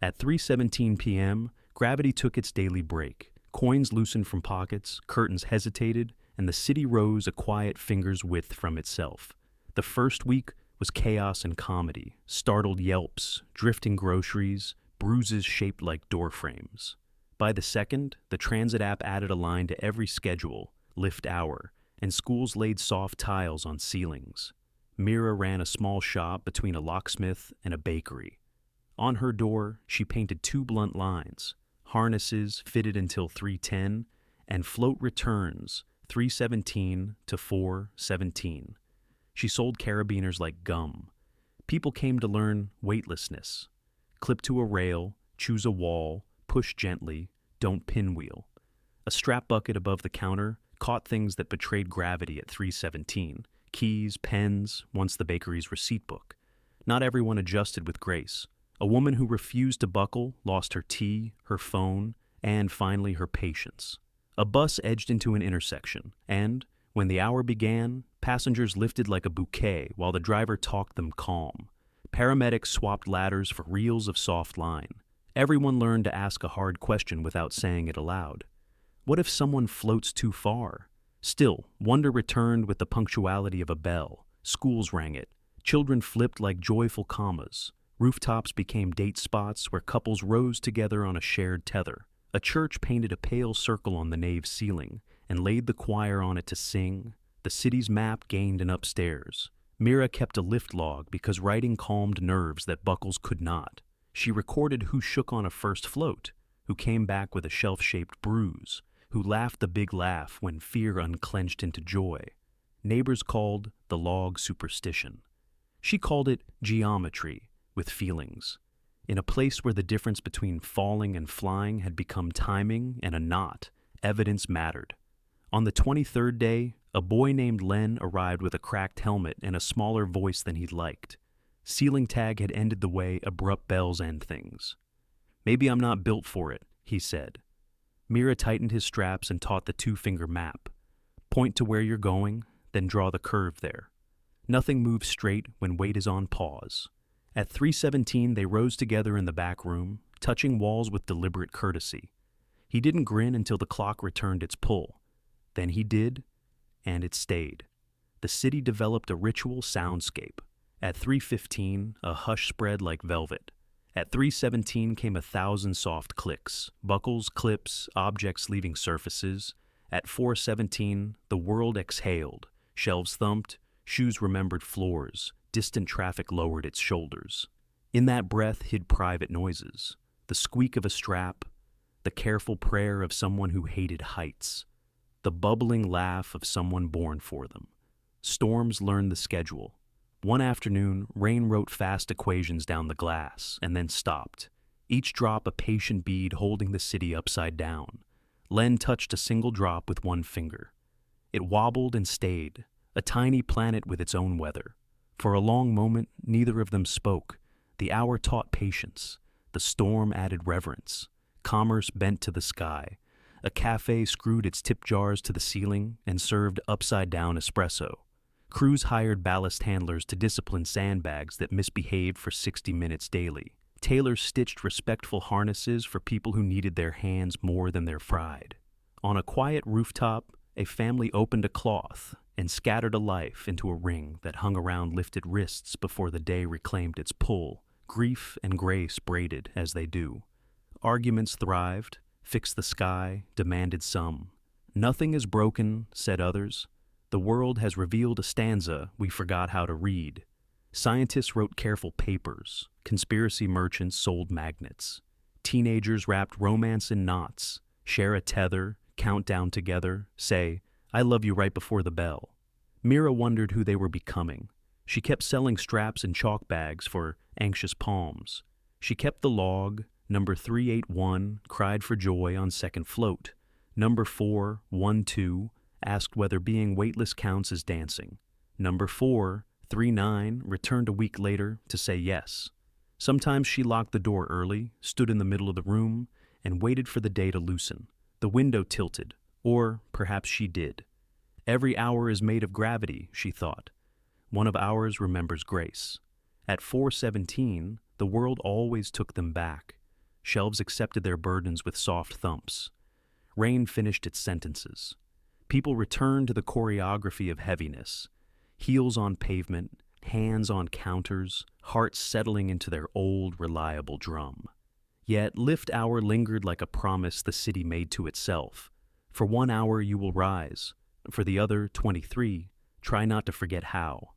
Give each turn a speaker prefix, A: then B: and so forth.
A: At 3:17 p.m., gravity took its daily break. Coins loosened from pockets, curtains hesitated, and the city rose a quiet finger's width from itself. The first week was chaos and comedy, startled yelps, drifting groceries, bruises shaped like door frames. By the second, the transit app added a line to every schedule, lift hour, and schools laid soft tiles on ceilings. Mira ran a small shop between a locksmith and a bakery. On her door, she painted two blunt lines: harnesses fitted until 3:10, and float returns 3:17 to 4:17. She sold carabiners like gum. People came to learn weightlessness. Clip to a rail, choose a wall, push gently, don't pinwheel. A strap bucket above the counter caught things that betrayed gravity at 3:17. Keys, pens, once the bakery's receipt book. Not everyone adjusted with grace. A woman who refused to buckle lost her tea, her phone, and finally her patience. A bus edged into an intersection, and, when the hour began, passengers lifted like a bouquet while the driver talked them calm. Paramedics swapped ladders for reels of soft line. Everyone learned to ask a hard question without saying it aloud. What if someone floats too far? Still, wonder returned with the punctuality of a bell. Schools rang it. Children flipped like joyful commas. Rooftops became date spots where couples rose together on a shared tether. A church painted a pale circle on the nave's ceiling and laid the choir on it to sing. The city's map gained an upstairs. Mira kept a lift log because writing calmed nerves that buckles could not. She recorded who shook on a first float, who came back with a shelf-shaped bruise, who laughed the big laugh when fear unclenched into joy. Neighbors called the log superstition. She called it geometry, with feelings. In a place where the difference between falling and flying had become timing and a knot, evidence mattered. On the 23rd day, a boy named Len arrived with a cracked helmet and a smaller voice than he'd liked. Ceiling tag had ended the way abrupt bells end things. "Maybe I'm not built for it," he said. Mira tightened his straps and taught the two-finger map. Point to where you're going, then draw the curve there. Nothing moves straight when weight is on pause. At 3:17, they rose together in the back room, touching walls with deliberate courtesy. He didn't grin until the clock returned its pull. Then he did, and it stayed. The city developed a ritual soundscape. At 3:15, a hush spread like velvet. At 3:17 came 1,000 soft clicks, buckles, clips, objects leaving surfaces. At 4:17, the world exhaled. Shelves thumped, shoes remembered floors, distant traffic lowered its shoulders. In that breath hid private noises, the squeak of a strap, the careful prayer of someone who hated heights, the bubbling laugh of someone born for them. Storms learned the schedule. One afternoon, rain wrote fast equations down the glass and then stopped, each drop a patient bead holding the city upside down. Len touched a single drop with one finger. It wobbled and stayed, a tiny planet with its own weather. For a long moment, neither of them spoke. The hour taught patience. The storm added reverence. Commerce bent to the sky. A cafe screwed its tip jars to the ceiling and served upside-down espresso. Crews hired ballast handlers to discipline sandbags that misbehaved for 60 minutes daily. Tailors stitched respectful harnesses for people who needed their hands more than their pride. On a quiet rooftop, a family opened a cloth and scattered a life into a ring that hung around lifted wrists before the day reclaimed its pull, grief and grace braided as they do. Arguments thrived, fixed the sky, demanded some. Nothing is broken, said others. The world has revealed a stanza we forgot how to read. Scientists wrote careful papers. Conspiracy merchants sold magnets. Teenagers wrapped romance in knots, share a tether, count down together, say, "I love you right before the bell." Mira wondered who they were becoming. She kept selling straps and chalk bags for anxious palms. She kept the log. Number 381 cried for joy on second float. Number 412 asked whether being weightless counts as dancing. Number 439 returned a week later to say yes. Sometimes she locked the door early, stood in the middle of the room, and waited for the day to loosen. The window tilted, or perhaps she did. Every hour is made of gravity, she thought. One of ours remembers grace. At 4:17, the world always took them back. Shelves accepted their burdens with soft thumps. Rain finished its sentences. People returned to the choreography of heaviness. Heels on pavement, hands on counters, hearts settling into their old, reliable drum. Yet lift hour lingered like a promise the city made to itself. For 1 hour you will rise. For the other, 23, try not to forget how.